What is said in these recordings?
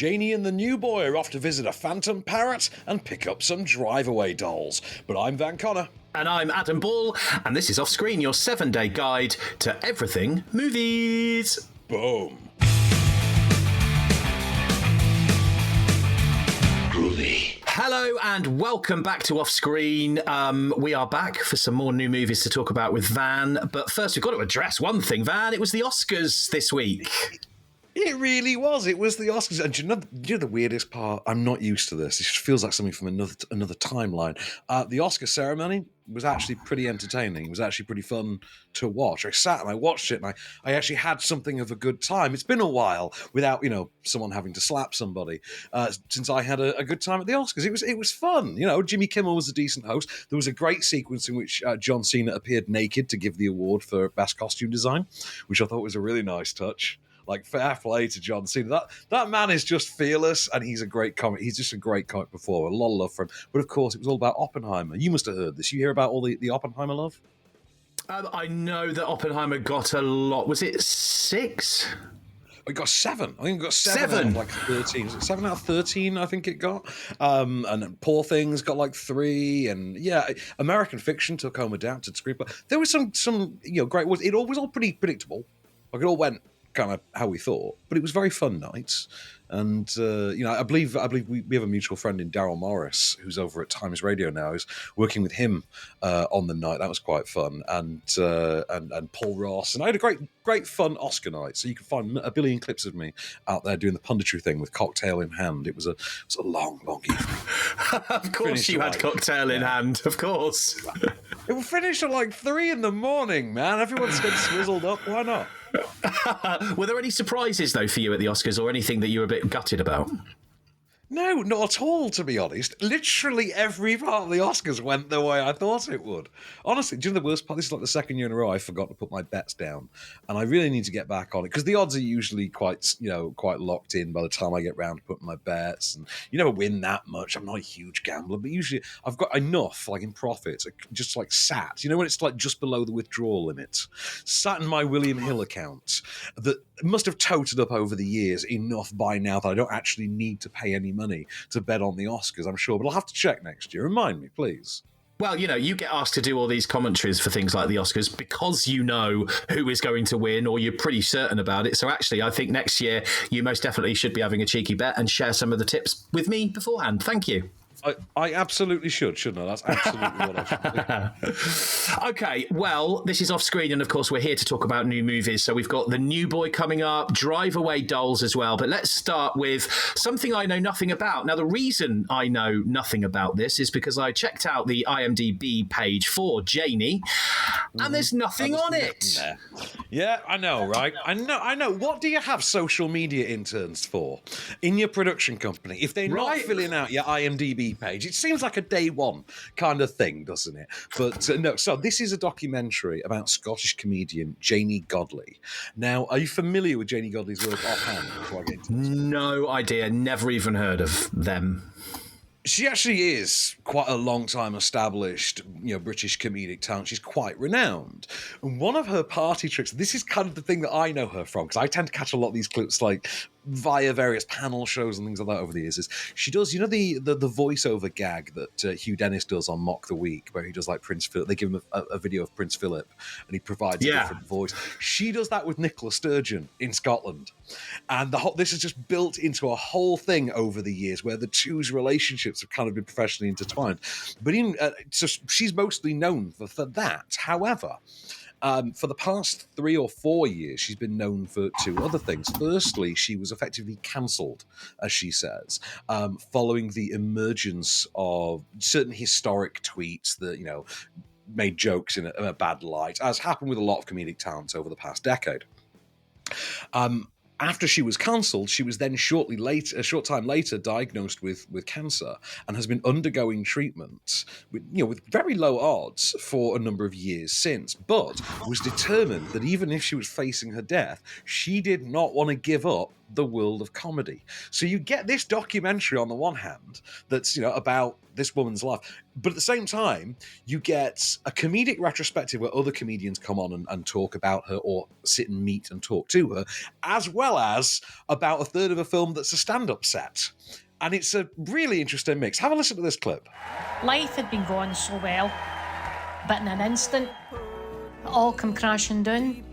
Janey and the new boy are off to visit a Phantom Parrot and pick up some drive-away dolls. But I'm Van Connor. And I'm Adam Ball, and this is Off Screen, your 7-day guide to everything movies. Boom. Groovy. Hello and welcome back to Off Screen. We are back for some more new movies to talk about with Van. But first, we've got to address one thing, Van. It was the Oscars this week. It really was. It was the Oscars. And do you know the weirdest part? I'm not used to this. It just feels like something from another timeline. The Oscar ceremony was actually pretty entertaining. It was actually pretty fun to watch. I sat and I watched it, and I actually had something of a good time. It's been a while without, someone having to slap somebody since I had a good time at the Oscars. It was fun. Jimmy Kimmel was a decent host. There was a great sequence in which John Cena appeared naked to give the award for Best Costume Design, which I thought was a really nice touch. Like, fair play to John Cena. That man is just fearless, and he's a great comic. He's just a great comic performer. A lot of love for him. But, of course, it was all about Oppenheimer. You must have heard this. You hear about all the Oppenheimer love? I know that Oppenheimer got a lot. Was it 6? It got 7. I think it got 7 out of like 13. Was it 7 out of 13, I think it got? And Poor Things got like 3. And yeah, American Fiction took home adapted screenplay. There was some great ones. It all was all pretty predictable. Like, it all went kind of how we thought, but it was very fun nights. And I believe we have a mutual friend in Daryl Morris who's over at Times Radio now. Who's working with him on the night. That was quite fun. And Paul Ross, and I had a great fun Oscar night. So you can find a billion clips of me out there doing the punditry thing with cocktail in hand. It was a long evening. Of course, you had cocktail in hand. Of course, it will finish at like 3 a.m, man. Everyone's getting swizzled up. Why not? Were there any surprises, though, for you at the Oscars, or anything that you were a bit gutted about? No, not at all, to be honest. Literally every part of the Oscars went the way I thought it would. Honestly, do you know the worst part? This is like the second year in a row I forgot to put my bets down. And I really need to get back on it, because the odds are usually quite locked in by the time I get round to putting my bets. And you never win that much. I'm not a huge gambler, but usually I've got enough, like in profits, just like sat. When it's like just below the withdrawal limit. Sat in my William Hill account that must have toted up over the years enough by now that I don't actually need to pay any money to bet on the Oscars, I'm sure. But I'll have to check next year. Remind me, please. Well, you get asked to do all these commentaries for things like the Oscars because you know who is going to win, or you're pretty certain about it. So actually, I think next year you most definitely should be having a cheeky bet and share some of the tips with me beforehand. Thank you. I absolutely should, shouldn't I? That's absolutely what I should do. Okay, well, this is Off Screen, and of course we're here to talk about new movies. So we've got The New Boy coming up, Drive Away Dolls as well. But let's start with something I know nothing about. Now, the reason I know nothing about this is because I checked out the IMDb page for Janey, and there's nothing on it. Yeah, I know, right? I know. What do you have social media interns for in your production company if they're not filling out your IMDb page? It seems like a day one kind of thing, doesn't it? But no. So this is a documentary about Scottish comedian Janey Godley. Now, are you familiar with Janey Godley's work offhand? Before I get into this? No idea. Never even heard of them. She actually is quite a long time established, British comedic talent. She's quite renowned. And one of her party tricks, this is kind of the thing that I know her from, because I tend to catch a lot of these clips like via various panel shows and things like that over the years, is she does, the voiceover gag that Hugh Dennis does on Mock the Week, where he does like Prince Philip. They give him a video of Prince Philip and he provides a different voice. She does that with Nicola Sturgeon in Scotland. And this is just built into a whole thing over the years where the two's relationships have kind of been professionally intertwined. But so she's mostly known for that. However, for the past 3 or 4 years, she's been known for 2 other things. Firstly, she was effectively cancelled, as she says, following the emergence of certain historic tweets that, made jokes in a bad light, as happened with a lot of comedic talent over the past decade. After she was cancelled, she was then a short time later, diagnosed with cancer and has been undergoing treatment with very low odds for a number of years since, but was determined that even if she was facing her death, she did not want to give up the world of comedy. So you get this documentary on the one hand that's, about this woman's life, but at the same time, you get a comedic retrospective where other comedians come on and talk about her or sit and meet and talk to her, as well as about a third of a film that's a stand-up set. And it's a really interesting mix. Have a listen to this clip. Life had been going so well, but in an instant, it all come crashing down.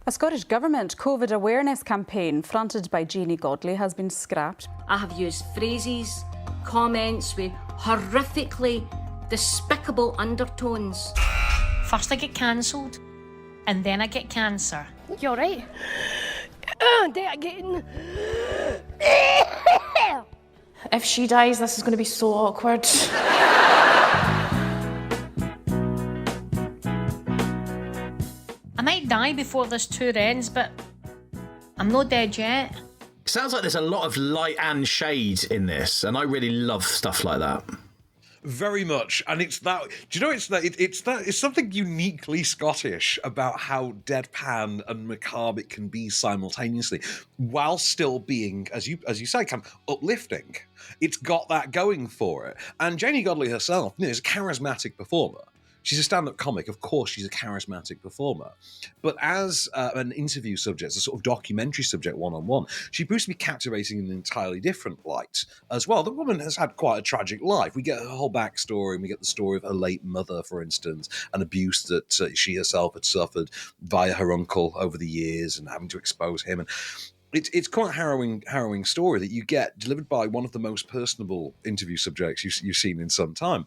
A Scottish Government COVID awareness campaign fronted by Janey Godley has been scrapped. I have used phrases, comments with horrifically despicable undertones. First I get cancelled, and then I get cancer. You alright? They're getting... If she dies, this is going to be so awkward. I might die before this tour ends, but I'm not dead yet. Sounds like there's a lot of light and shade in this, and I really love stuff like that. Very much, and it's that. Do you know it's something uniquely Scottish about how deadpan and macabre it can be simultaneously, while still being, as you say, kind of uplifting. It's got that going for it, and Janey Godley herself, is a charismatic performer. She's a stand-up comic. Of course, she's a charismatic performer. But as an interview subject, a sort of documentary subject one-on-one, she proves to be captivating in an entirely different light as well. The woman has had quite a tragic life. We get her whole backstory, and we get the story of her late mother, for instance, and abuse that she herself had suffered via her uncle over the years and having to expose him. And it's quite a harrowing story that you get delivered by one of the most personable interview subjects you've seen in some time.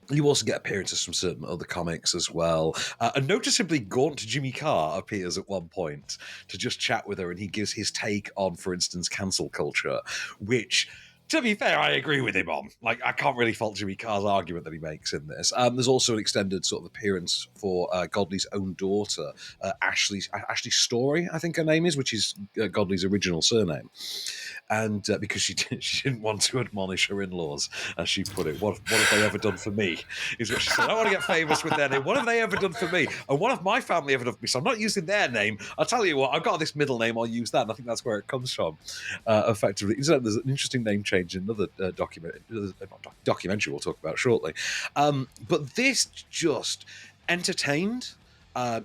You also get appearances from certain other comics as well. A noticeably gaunt Jimmy Carr appears at one point to just chat with her, and he gives his take on, for instance, cancel culture, which, to be fair, I agree with him on. Like, I can't really fault Jimmy Carr's argument that he makes in this. There's also an extended sort of appearance for Godley's own daughter, Ashley Story, I think her name is, which is Godley's original surname. And because she didn't want to admonish her in-laws, as she put it. What have they ever done for me? Is what she said. I want to get famous with their name. What have they ever done for me? And what have my family ever done for me? So I'm not using their name. I'll tell you what, I've got this middle name, I'll use that. And I think that's where it comes from, effectively. There's an interesting name change in another documentary we'll talk about shortly. But this just entertained,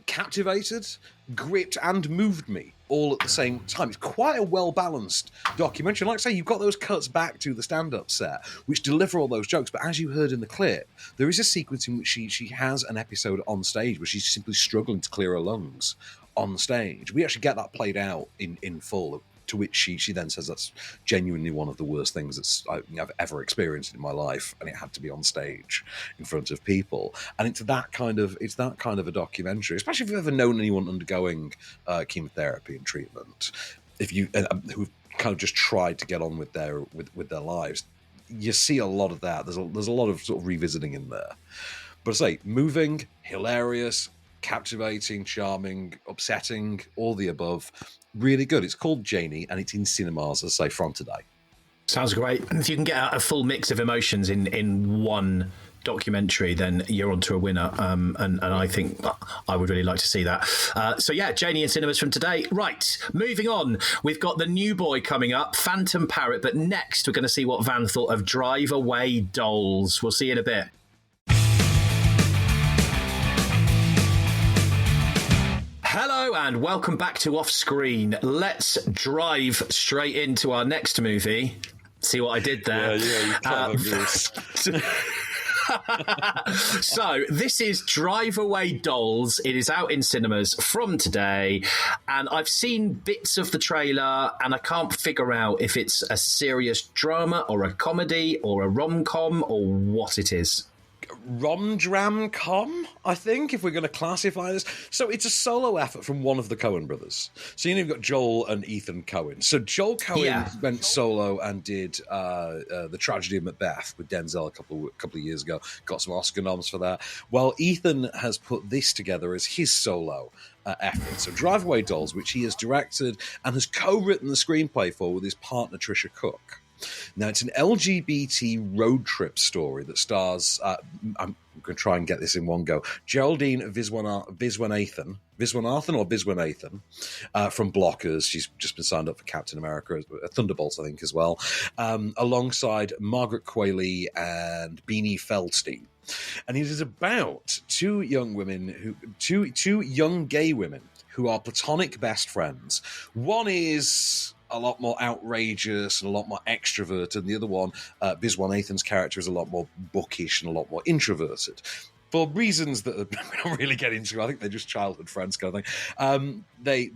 captivated, gripped, and moved me all at the same time. It's quite a well-balanced documentary. Like I say, you've got those cuts back to the stand-up set, which deliver all those jokes. But as you heard in the clip, there is a sequence in which she has an episode on stage where she's simply struggling to clear her lungs on stage. We actually get that played out in full, to which she then says that's genuinely one of the worst things I've ever experienced in my life, and it had to be on stage in front of people. And it's that kind of a documentary, especially if you've ever known anyone undergoing chemotherapy and treatment, if you who've kind of just tried to get on with their lives. You see a lot of that. There's a lot of sort of revisiting in there. But I say, moving, hilarious, captivating, charming, upsetting, all the above. Really good. It's called Janey, and it's in cinemas, as I say, from today. Sounds great. And if you can get a full mix of emotions in one documentary, then you're onto a winner. And I think I would really like to see that. So yeah, Janey in cinemas from today. Right, moving on. We've got the new boy coming up, Phantom Parrot. But next, we're going to see what Van thought of Drive Away Dolls. We'll see you in a bit. Hello and welcome back to Off Screen. Let's drive straight into our next movie. See what I did there? Yeah, you clever goose. So this is Drive Away Dolls. It is out in cinemas from today, and I've seen bits of the trailer, and I can't figure out if it's a serious drama or a comedy or a rom-com or what it is. Rom-dram-com, I think, if we're going to classify this. So it's a solo effort from one of the Coen brothers. So you've got Joel and Ethan Coen. So Joel Coen went solo and did The Tragedy of Macbeth with Denzel a couple of years ago. Got some Oscar noms for that. Well, Ethan has put this together as his solo effort. So Drive Away Dolls, which he has directed and has co-written the screenplay for with his partner Trisha Cook. Now, it's an LGBT road trip story that stars, I'm going to try and get this in one go, Geraldine Viswanathan from Blockers. She's just been signed up for Captain America, Thunderbolts, I think, as well, alongside Margaret Qualley and Beanie Feldstein. And it is about two young gay women who are platonic best friends. One is a lot more outrageous and a lot more extroverted, and the other one, Viswanathan's character, is a lot more bookish and a lot more introverted. For reasons that we don't really get into. I think they're just childhood friends kind of thing.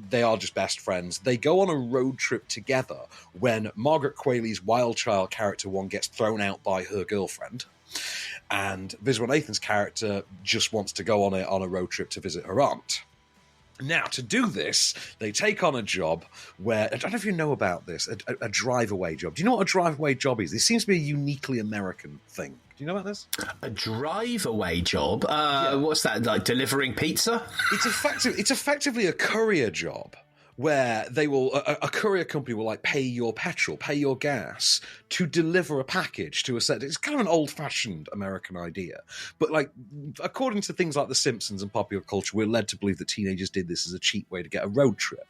They are just best friends. They go on a road trip together when Margaret Qualley's wild child character one gets thrown out by her girlfriend. And Viswanathan's character just wants to go on a road trip to visit her aunt. Now, to do this, they take on a job where, I don't know if you know about this, a drive-away job. Do you know what a drive-away job is? This seems to be a uniquely American thing. Do you know about this? A drive-away job? What's that, like delivering pizza? It's effectively a courier job where they will, a courier company will like pay your petrol, pay your gas to deliver a package to a set. It's kind of an old-fashioned American idea. But like, according to things like The Simpsons and popular culture, we're led to believe that teenagers did this as a cheap way to get a road trip.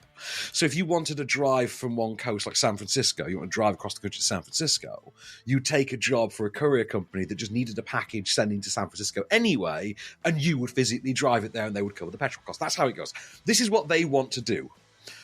So if you wanted to drive from one coast, like San Francisco, you want to drive across the country to San Francisco, you take a job for a courier company that just needed a package sending to San Francisco anyway, and you would physically drive it there and they would cover the petrol cost. That's how it goes. This is what they want to do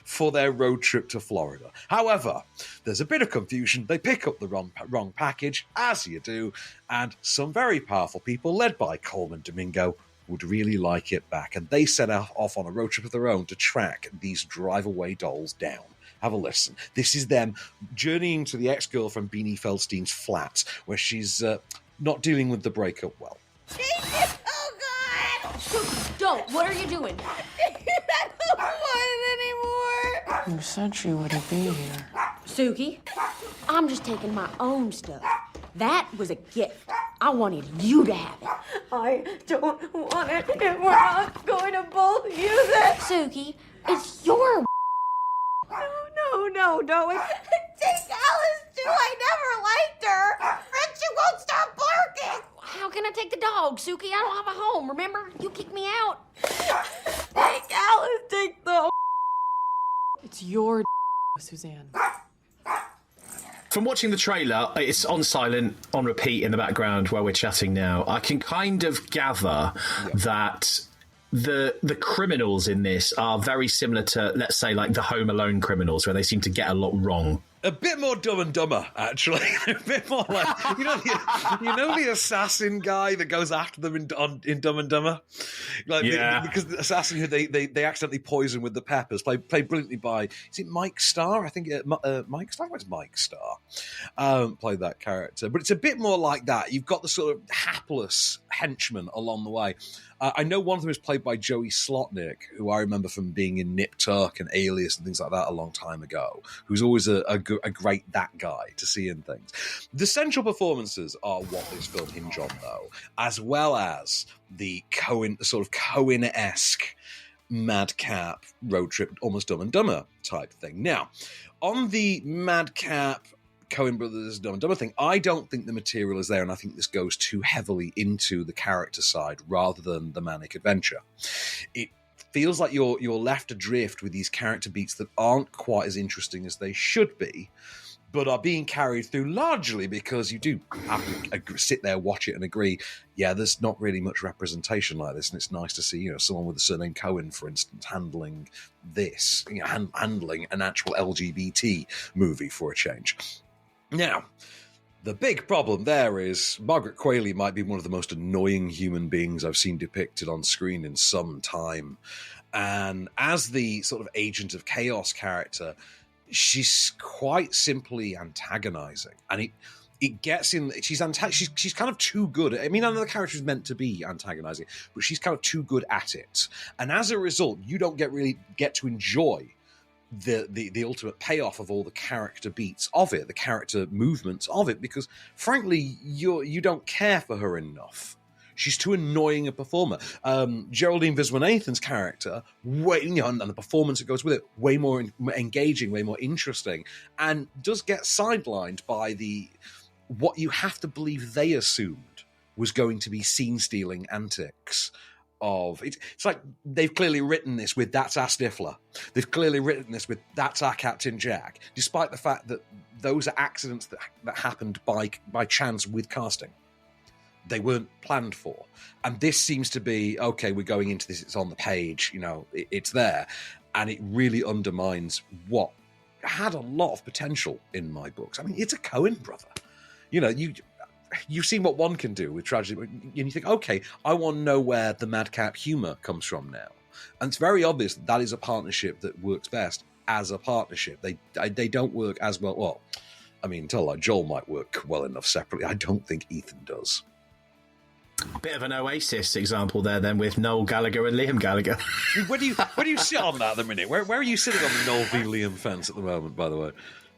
for their road trip to Florida. However, there's a bit of confusion. They pick up the wrong package, as you do, and some very powerful people, led by Coleman Domingo, would really like it back. And they set off on a road trip of their own to track these drive-away dolls down. Have a listen. This is them journeying to the ex-girlfriend Beanie Feldstein's flat, where she's not dealing with the breakup well. Oh, God! Don't. What are you doing? I don't want it anymore. You said she wouldn't be here. Suki, I'm just taking my own stuff. That was a gift. I wanted you to have it. I don't want it, and we're not going to both use it. Suki, it's your No, don't. Take Alice, too. I never liked her. And she won't stop barking. How can I take the dog, Suki? I don't have a home, remember? You kicked me out. Take Alice, take the... It's your Suzanne. From watching the trailer, it's on silent, on repeat in the background while we're chatting now. I can kind of gather that the criminals in this are very similar to, let's say, like the Home Alone criminals, where they seem to get a lot wrong. A bit more Dumb and Dumber, actually. A bit more like, you know the assassin guy that goes after them in Dumb and Dumber? Like, yeah. Because the assassin who they accidentally poison with the peppers, played brilliantly by, is it Mike Starr? I think Mike Starr? It's Mike Starr. Played that character. But it's a bit more like that. You've got the sort of hapless henchman along the way. I know one of them is played by Joey Slotnick, who I remember from being in Nip Tuck and Alias and things like that a long time ago, who's always a great that guy to see in things. The central performances are what this film hinge on, though, as well as the sort of Coen-esque madcap road trip, almost Dumb and Dumber type thing. Now, on the madcap Coen Brothers Dumb and Dumber thing, I don't think the material is there, and I think this goes too heavily into the character side rather than the manic adventure. It feels like you're left adrift with these character beats that aren't quite as interesting as they should be, but are being carried through largely because you do have to sit there, watch it, and agree, yeah, there's not really much representation like this, and it's nice to see, someone with the surname Cohen, for instance, handling this, handling an actual LGBT movie for a change. Now, the big problem there is Margaret Qualley might be one of the most annoying human beings I've seen depicted on screen in some time. And as the sort of agent of chaos character, she's quite simply antagonizing. And it gets in, she's kind of too good. I mean, I know the character is meant to be antagonizing, but she's kind of too good at it. And as a result, you don't get to enjoy the ultimate payoff of all the character beats of it, the character movements of it, because frankly, you don't care for her enough. She's too annoying a performer. Geraldine Viswanathan's character, and the performance that goes with it, way more engaging, way more interesting, and does get sidelined by what you have to believe they assumed was going to be scene-stealing antics. It's like they've clearly written this with "that's our Stifler." They've clearly written this with "that's our Captain Jack," despite the fact that those are accidents that happened by chance with casting. They weren't planned for. And this seems to be, okay, we're going into this, it's on the page, it's there. And it really undermines what had a lot of potential in my books. I mean, it's a Coen brother. You've seen what one can do with tragedy, and you think, okay, I want to know where the madcap humour comes from now. And it's very obvious that is a partnership that works best as a partnership. They don't work as well. Well, I mean, Joel might work well enough separately. I don't think Ethan does. Bit of an Oasis example there, then, with Noel Gallagher and Liam Gallagher. Where do you sit on that at the minute? Where are you sitting on the Noel v. Liam fence at the moment, by the way?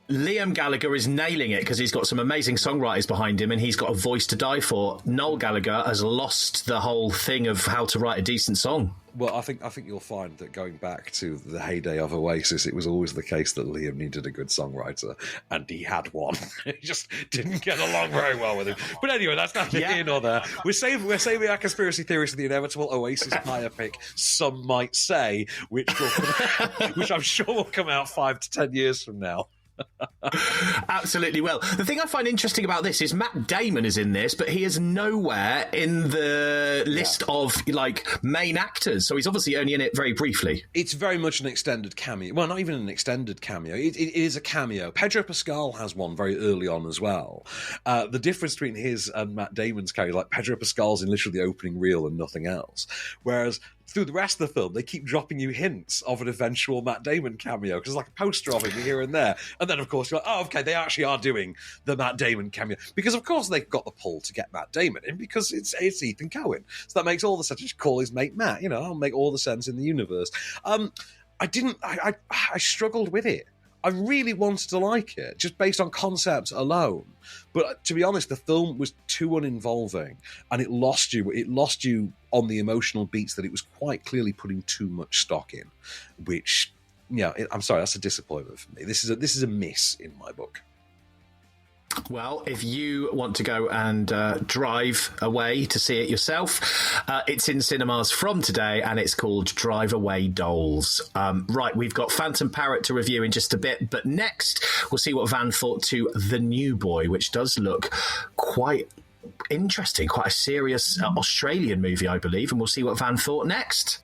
Liam Gallagher is nailing it because he's got some amazing songwriters behind him and he's got a voice to die for. Noel Gallagher has lost the whole thing of how to write a decent song. Well, I think you'll find that going back to the heyday of Oasis, it was always the case that Liam needed a good songwriter, and he had one. He just didn't get along very well with him. But anyway, that's not here nor there. We're saving our conspiracy theories for the inevitable Oasis biopic, some might say, which I'm sure will come out 5 to 10 years from now. Absolutely. Well, the thing I find interesting about this is Matt Damon is in this, but he is nowhere in the list of main actors, so he's obviously only in it very briefly. It's very much an extended cameo. Well, not even an extended cameo. It is a cameo. Pedro Pascal has one very early on as well. The difference between his and Matt Damon's cameo, Pedro Pascal's in literally the opening reel and nothing else, whereas through the rest of the film, they keep dropping you hints of an eventual Matt Damon cameo, because there's a poster of him here and there. And then, of course, you're like, oh, okay, they actually are doing the Matt Damon cameo. Because, of course, they've got the pull to get Matt Damon in, because it's Ethan Coen. So that makes all the sense. Just call his mate Matt. I'll make all the sense in the universe. I struggled with it. I really wanted to like it, just based on concepts alone. But to be honest, the film was too uninvolving, and it lost you. It lost you on the emotional beats that it was quite clearly putting too much stock in. Which, I'm sorry, that's a disappointment for me. This is a miss in my book. Well, if you want to go and drive away to see it yourself, it's in cinemas from today, and it's called Drive Away Dolls. Right, we've got Phantom Parrot to review in just a bit, but next we'll see what Van thought to The New Boy, which does look quite interesting, quite a serious Australian movie, I believe, and we'll see what Van thought next.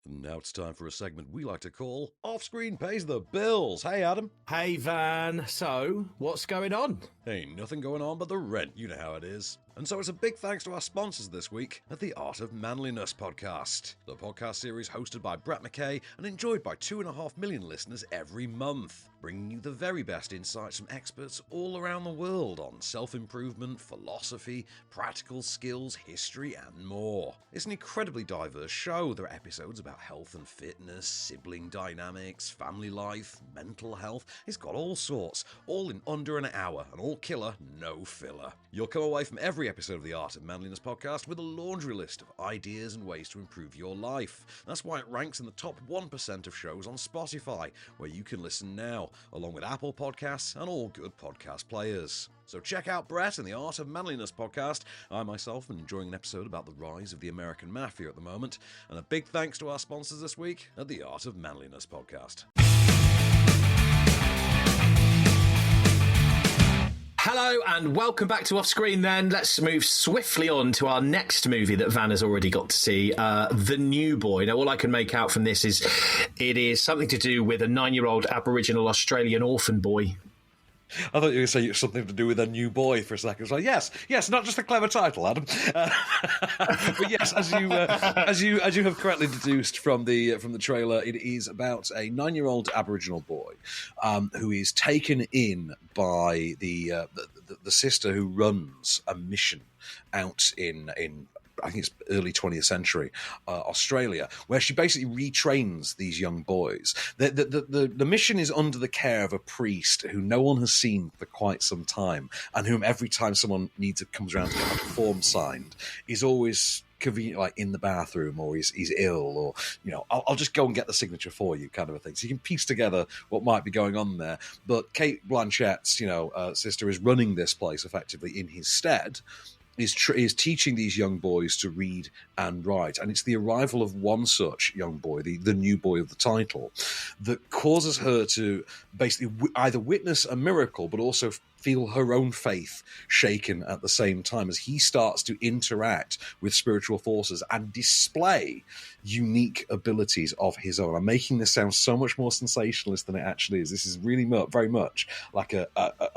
Now it's time for a segment we like to call Off-Screen Pays the Bills. Hey, Adam. Hey, Van. So, what's going on? Ain't nothing going on but the rent. You know how it is. And so it's a big thanks to our sponsors this week at the Art of Manliness podcast. The podcast series hosted by Brett McKay and enjoyed by 2.5 million listeners every month, bringing you the very best insights from experts all around the world on self-improvement, philosophy, practical skills, history, and more. It's an incredibly diverse show. There are episodes about health and fitness, sibling dynamics, family life, mental health. It's got all sorts, all in under an hour, and all killer, no filler. You'll come away from every episode of the Art of Manliness podcast with a laundry list of ideas and ways to improve your life. That's why it ranks in the top 1% of shows on Spotify, where you can listen now, along with Apple Podcasts and all good podcast players. So check out Brett and the Art of Manliness podcast. I myself am enjoying an episode about the rise of the American Mafia at the moment, and a big thanks to our sponsors this week at the Art of Manliness podcast. Hello and welcome back to Off Screen then. Let's move swiftly on to our next movie that Van has already got to see, The New Boy. Now, all I can make out from this is it is something to do with a 9-year-old Aboriginal Australian orphan boy. I thought you were going to say something to do with A New Boy for a second. So yes, not just a clever title, Adam. But yes, as you have correctly deduced from the trailer, it is about a 9-year-old Aboriginal boy who is taken in by the sister who runs a mission out in I think it's early 20th century Australia, where she basically retrains these young boys. The mission is under the care of a priest who no one has seen for quite some time, and whom every time someone comes around to get a form signed, is always convenient, like in the bathroom, or he's ill, or I'll just go and get the signature for you, kind of a thing. So you can piece together what might be going on there. But Kate Blanchett's sister is running this place effectively in his stead. Is teaching these young boys to read and write. And it's the arrival of one such young boy, the new boy of the title, that causes her to basically either witness a miracle, but also feel her own faith shaken at the same time, as he starts to interact with spiritual forces and display unique abilities of his own. I'm making this sound so much more sensationalist than it actually is. This is really very much like a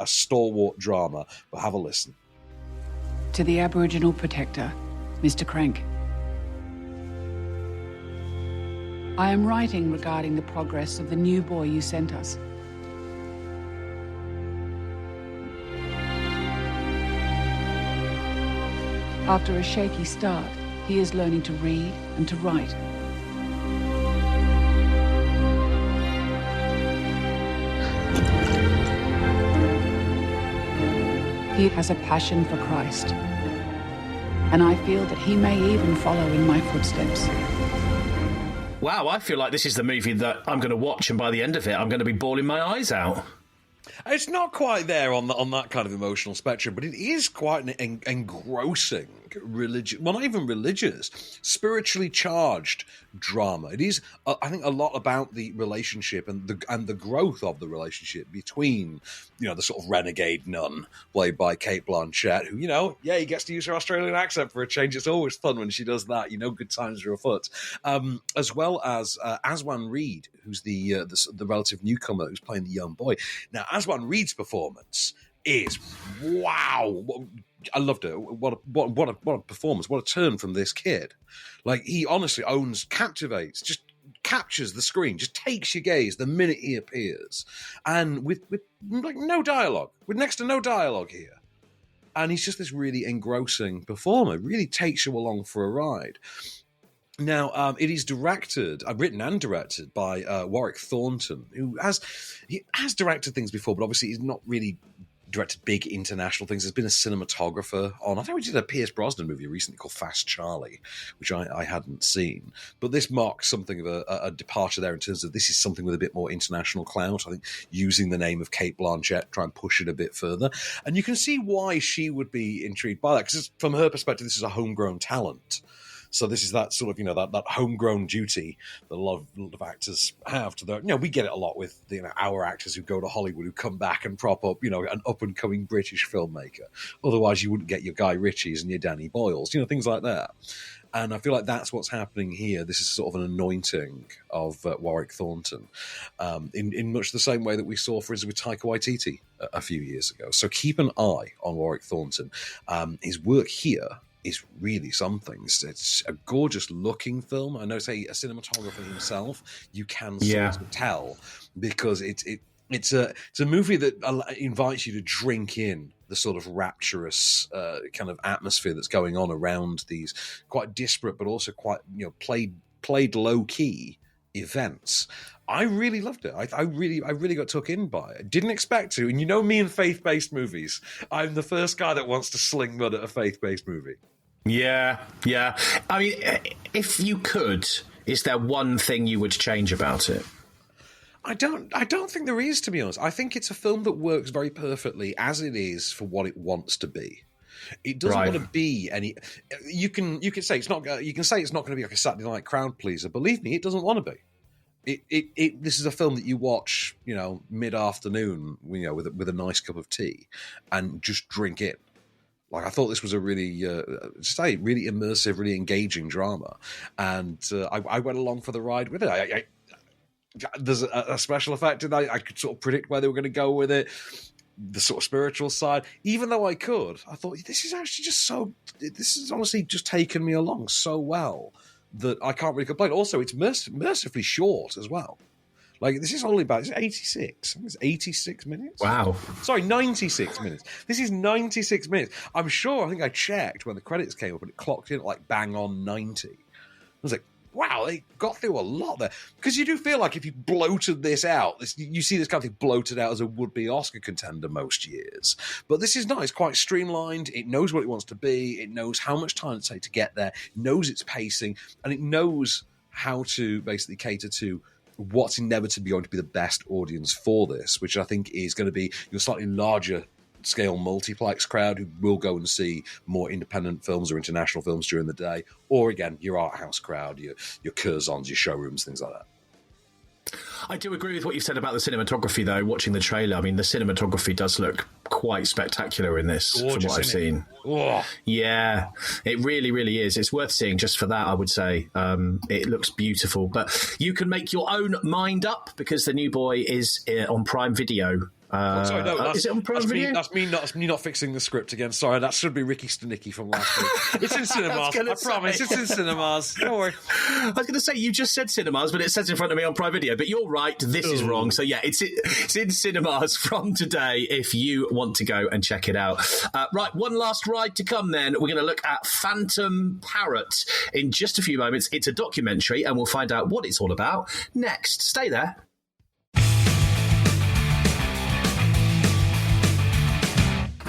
stalwart drama, but have a listen. To the Aboriginal Protector, Mr. Crank. I am writing regarding the progress of the new boy you sent us. After a shaky start, he is learning to read and to write. He has a passion for Christ, and I feel that he may even follow in my footsteps. Wow, I feel like this is the movie that I'm going to watch, and by the end of it, I'm going to be bawling my eyes out. It's not quite there on that kind of emotional spectrum, but it is quite an engrossing religious, well, not even religious, spiritually charged drama. It is, I think, a lot about the relationship and the growth of the relationship between, the sort of renegade nun played by Kate Blanchett, who, he gets to use her Australian accent for a change. It's always fun when she does that. Good times are afoot. As well as Aswan Reed, who's the relative newcomer who's playing the young boy. Now, Aswan Reed's performance is wow. I loved it. What a performance! What a turn from this kid. Like, he honestly captivates, just captures the screen, just takes your gaze the minute he appears, and with like no dialogue, with next to no dialogue here. And he's just this really engrossing performer. Really takes you along for a ride. Now, it is written and directed by Warwick Thornton, who has directed things before, but obviously he's not really directed big international things. There's been a cinematographer on. I think we did a Pierce Brosnan movie recently called Fast Charlie, which I hadn't seen. But this marks something of a departure there in terms of this is something with a bit more international clout. I think using the name of Kate Blanchett, try and push it a bit further. And you can see why she would be intrigued by that, because from her perspective, this is a homegrown talent. So this is that sort of, that homegrown duty that a lot of actors have to their, we get it a lot with, our actors who go to Hollywood, who come back and prop up, an up-and-coming British filmmaker. Otherwise, you wouldn't get your Guy Ritchies and your Danny Boyles, things like that. And I feel like that's what's happening here. This is sort of an anointing of Warwick Thornton, in much the same way that we saw, for instance, with Taika Waititi a few years ago. So keep an eye on Warwick Thornton. His work here is really something. It's a gorgeous looking film. I know, say, a cinematographer himself, you can sort of tell, because it's a movie that invites you to drink in the sort of rapturous kind of atmosphere that's going on around these quite disparate but also quite played low key events. I really loved it. I really got took in by it. Didn't expect to. And me and faith-based movies. I'm the first guy that wants to sling mud at a faith-based movie. Yeah. I mean, if you could, is there one thing you would change about it? I don't think there is, to be honest. I think it's a film that works very perfectly as it is for what it wants to be. It doesn't want to be any. You can say it's not. You can say it's not going to be like a Saturday night crowd pleaser. Believe me, it doesn't want to be. This is a film that you watch, mid-afternoon, with a nice cup of tea, and just drink it. Like, I thought this was a really, really immersive, really engaging drama, and I went along for the ride with it. There's a special effect in that. I could sort of predict where they were going to go with it. The sort of spiritual side, even though I thought this is actually just so. This has honestly just taken me along so well that I can't really complain. Also, it's mercifully short as well. Like, this is only about, it's 86. It's 86 minutes. Wow. Sorry, 96 minutes. This is 96 minutes. I think I checked when the credits came up and it clocked in at like bang on 90. I was like, wow, they got through a lot there. Because you do feel like if you bloated this out, you see this kind of thing bloated out as a would-be Oscar contender most years. But this is not. It's quite streamlined. It knows what it wants to be. It knows how much time it takes to get there. It knows its pacing. And it knows how to basically cater to what's inevitably going to be the best audience for this, which I think is going to be your slightly larger scale multiplex crowd who will go and see more independent films or international films during the day, or again your art house crowd, your Curzons, your showrooms, things like that. I do agree with what you said about the cinematography, though. Watching the trailer, I mean, the cinematography does look quite spectacular in this. Gorgeous, from what I've seen. Oh. Yeah, it really, really is. It's worth seeing just for that, I would say. It looks beautiful. But you can make your own mind up because The New Boy is on Prime Video. Sorry, no, is it on Prime Video? That's me not fixing the script again. Sorry, that should be Ricky Stanicki from last week. It's in cinemas. I promise. It's in cinemas. Don't worry. I was going to say, you just said cinemas, but it says in front of me on Prime Video. But you're right. This is wrong. So yeah, it's in cinemas from today if you want to go and check it out. Right, one last ride to come then. We're going to look at Phantom Parrot in just a few moments. It's a documentary and we'll find out what it's all about next. Stay there.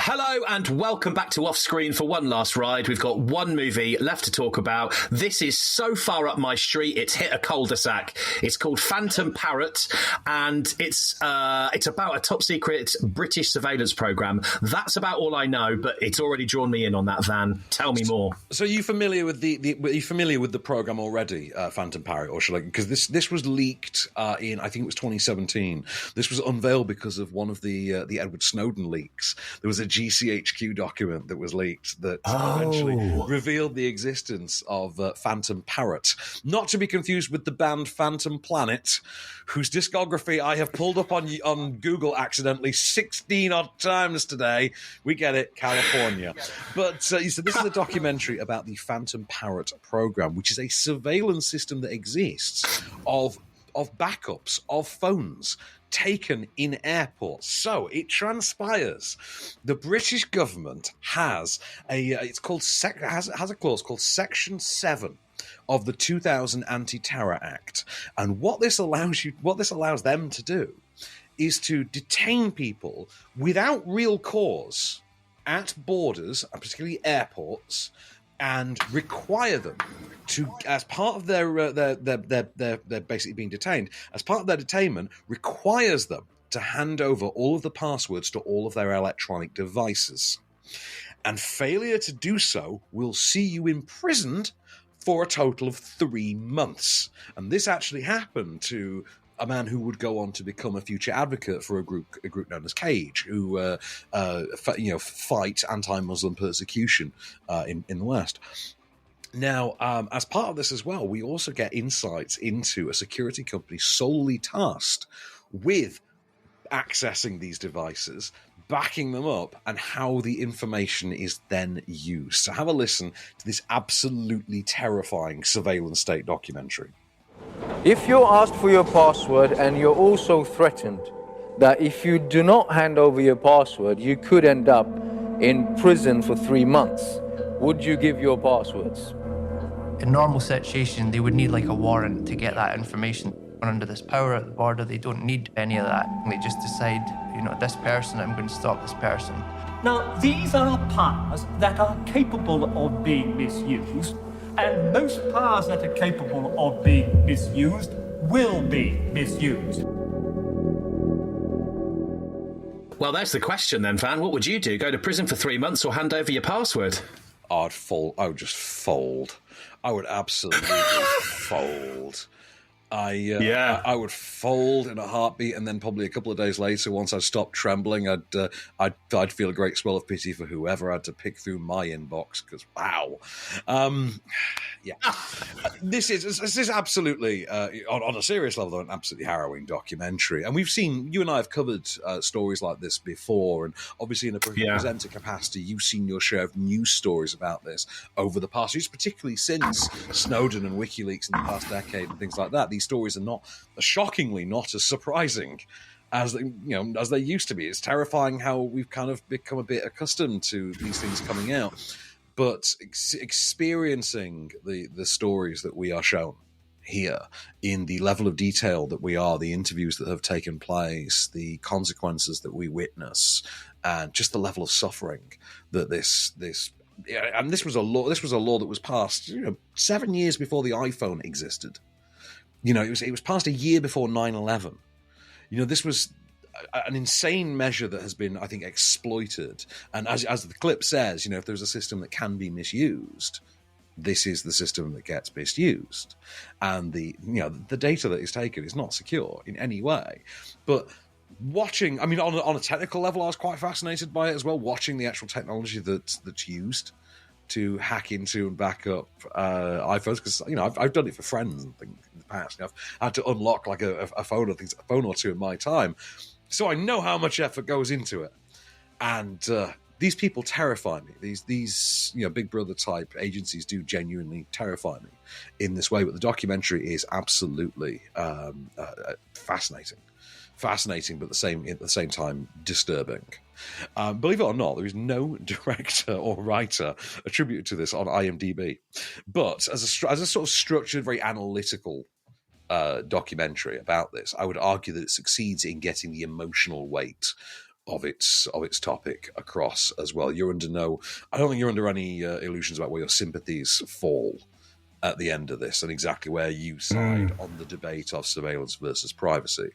Hello and welcome back to Off Screen for one last ride. We've got one movie left to talk about. This is so far up my street, it's hit a cul-de-sac. It's called Phantom Parrot, and it's about a top secret British surveillance program. That's about all I know, but it's already drawn me in on that, Van. Tell me more. So are you familiar with the program already, Phantom Parrot, or should I? Because this was leaked in, I think it was 2017. This was unveiled because of one of the Edward Snowden leaks. There was a GCHQ document that was leaked that eventually revealed the existence of Phantom Parrot. Not to be confused with the band Phantom Planet, whose discography I have pulled up on Google accidentally 16 odd times today. We get it, California. But so this is a documentary about the Phantom Parrot program, which is a surveillance system that exists of backups of phones taken in airports. So it transpires the British government has a clause called Section 7 of the 2000 Anti-Terror Act. And what this allows them to do is to detain people without real cause at borders, and particularly airports, and require them to, as part of their basically being detained, as part of their detainment, requires them to hand over all of the passwords to all of their electronic devices. And failure to do so will see you imprisoned for a total of 3 months. And this actually happened to a man who would go on to become a future advocate for a group known as Cage, who fight anti-Muslim persecution in the West. Now, as part of this as well, we also get insights into a security company solely tasked with accessing these devices, backing them up, and how the information is then used. So have a listen to this absolutely terrifying surveillance state documentary. If you're asked for your password and you're also threatened that if you do not hand over your password, you could end up in prison for 3 months, would you give your passwords? In normal situation, they would need like a warrant to get that information. Under this power at the border, they don't need any of that. They just decide, this person, I'm going to stop this person. Now, these are powers that are capable of being misused, and most powers that are capable of being misused will be misused. Well, there's the question then, Van. What would you do? Go to prison for 3 months or hand over your password? I'd fold. I would just fold. I would absolutely fold. I would fold in a heartbeat, and then probably a couple of days later, once I stopped trembling, I'd feel a great swell of pity for whoever had to pick through my inbox, because wow, this is absolutely on a serious level, though, an absolutely harrowing documentary. And you and I have covered stories like this before, and obviously in a presenter capacity, you've seen your share of news stories about this over the past years, particularly since Snowden and WikiLeaks in the past decade and things like that. These these stories are shockingly not as surprising as they used to be. It's terrifying how we've kind of become a bit accustomed to these things coming out. But experiencing the stories that we are shown here in the level of detail that we are, the interviews that have taken place, the consequences that we witness, and just the level of suffering that this was a law that was passed 7 years before the iPhone existed. It was passed a year before 9/11. This was an insane measure that has been, I think, exploited. And as the clip says, if there's a system that can be misused, this is the system that gets misused. And the data that is taken is not secure in any way. But watching, on a technical level, I was quite fascinated by it as well, watching the actual technology that's used to hack into and back up iPhones, because I've done it for friends and things in the past. I've had to unlock like a phone or two in my time, so I know how much effort goes into it. And these people terrify me. These Big Brother type agencies do genuinely terrify me in this way. But the documentary is absolutely fascinating, but at the same time disturbing. Believe it or not, there is no director or writer attributed to this on IMDb. But as a sort of structured, very analytical documentary about this, I would argue that it succeeds in getting the emotional weight of its topic across as well. I don't think you're under any illusions about where your sympathies fall at the end of this and exactly where you side on the debate of surveillance versus privacy.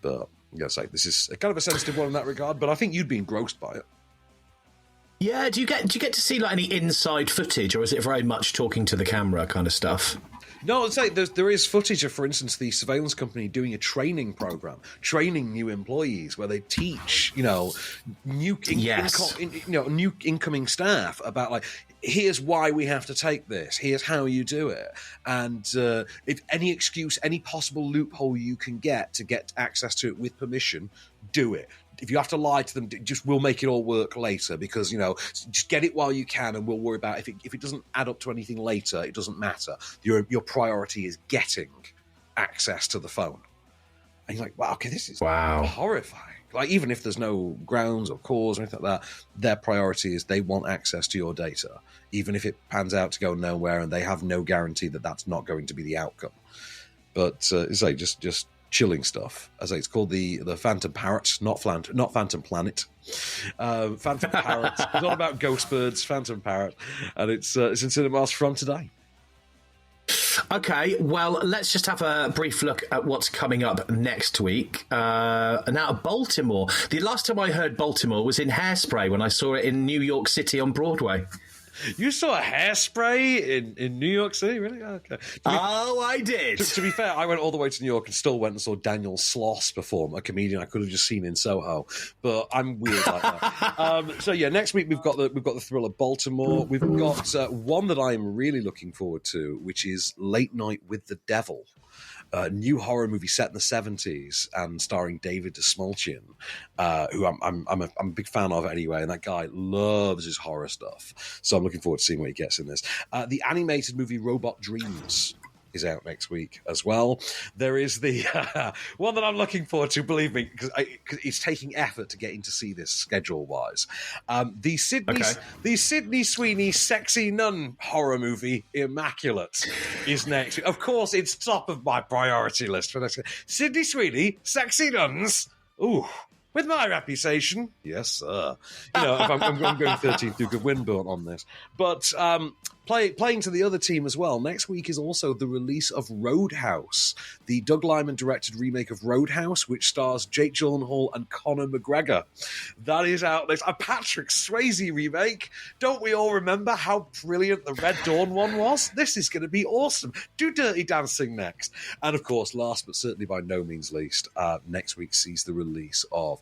But this is kind of a sensitive one in that regard, but I think you'd be engrossed by it. Yeah, do you get to see like any inside footage, or is it very much talking to the camera kind of stuff? No, I'd say there is footage of, for instance, the surveillance company doing a training program, training new employees where they teach, new incoming staff about like, here's why we have to take this. Here's how you do it. And if any excuse, any possible loophole you can get to get access to it with permission, do it. If you have to lie to them, we'll make it all work later, because, just get it while you can, and we'll worry about if it doesn't add up to anything later, it doesn't matter. Your priority is getting access to the phone. And you're like, wow, okay, this is horrifying. Like, even if there's no grounds or cause or anything like that, their priority is they want access to your data, even if it pans out to go nowhere and they have no guarantee that that's not going to be the outcome. But it's like just chilling stuff. As I say, it's called the Phantom Parrot, not Phantom Planet. Phantom Parrot. It's not about ghost birds. Phantom Parrot, and it's in cinemas from today. Okay, well, let's just have a brief look at what's coming up next week. Now, Baltimore. The last time I heard Baltimore was in Hairspray, when I saw it in New York City on Broadway. You saw a Hairspray in New York City, really? Okay. I did. To be fair, I went all the way to New York and still went and saw Daniel Sloss perform, a comedian I could have just seen in Soho. But I'm weird like that. So yeah, next week we've got the thriller Baltimore. We've got one that I'm really looking forward to, which is Late Night with the Devil. A new horror movie set in the 70s and starring David Dastmalchian, who I'm a big fan of anyway, and that guy loves his horror stuff. So I'm looking forward to seeing what he gets in this. The animated movie Robot Dreams is out next week as well. There is the one that I'm looking forward to, believe me, because it's taking effort to get in to see this schedule-wise. The Sydney Sweeney sexy nun horror movie Immaculate is next. Of course, it's top of my priority list for next week. Sydney Sweeney, sexy nuns. Ooh. With my reputation, yes, sir. I'm going 13th Duke of Winburn on this. But playing to the other team as well, next week is also the release of Roadhouse, the Doug Liman directed remake of Roadhouse, which stars Jake Gyllenhaal and Conor McGregor. That is out next. A Patrick Swayze remake. Don't we all remember how brilliant the Red Dawn one was? This is going to be awesome. Do Dirty Dancing next. And of course, last but certainly by no means least, next week sees the release of,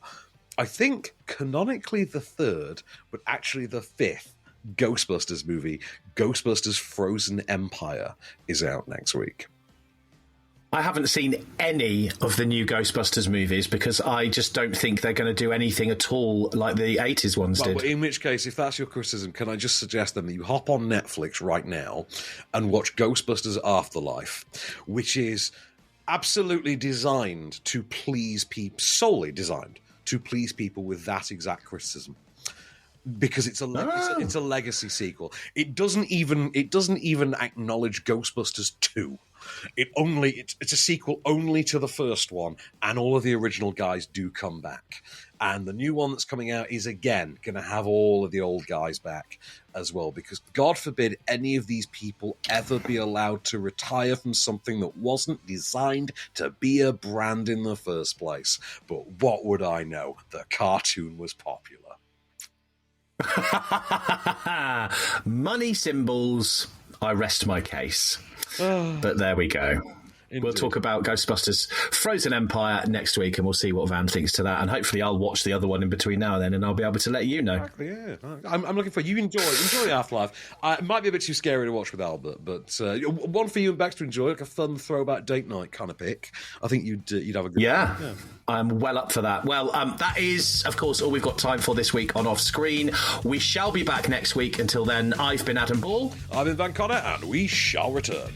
I think, canonically the third, but actually the fifth Ghostbusters movie, Ghostbusters Frozen Empire, is out next week. I haven't seen any of the new Ghostbusters movies because I just don't think they're going to do anything at all like the 80s ones did. Well, in which case, if that's your criticism, can I just suggest then that you hop on Netflix right now and watch Ghostbusters Afterlife, which is absolutely designed to please people, solely designed to please people with that exact criticism. Because it's a legacy sequel. It doesn't even acknowledge Ghostbusters 2. It's a sequel only to the first one, and all of the original guys do come back. And the new one that's coming out is again going to have all of the old guys back as well, because God forbid any of these people ever be allowed to retire from something that wasn't designed to be a brand in the first place. But what would I know? The cartoon was popular. Money symbols, I rest my case. But there we go. Indeed. We'll talk about Ghostbusters Frozen Empire next week, and we'll see what Van thinks to that. And hopefully I'll watch the other one in between now and then, and I'll be able to let you know. Exactly, yeah. I'm looking for you. Enjoy Afterlife. It might be a bit too scary to watch with Albert, but one for you and Bex to enjoy, like a fun throwback date night kind of pick. I think you'd have a good time. Yeah. I'm well up for that. Well, that is, of course, all we've got time for this week on Off Screen. We shall be back next week. Until then, I've been Adam Ball. I've been Van Connor, and we shall return.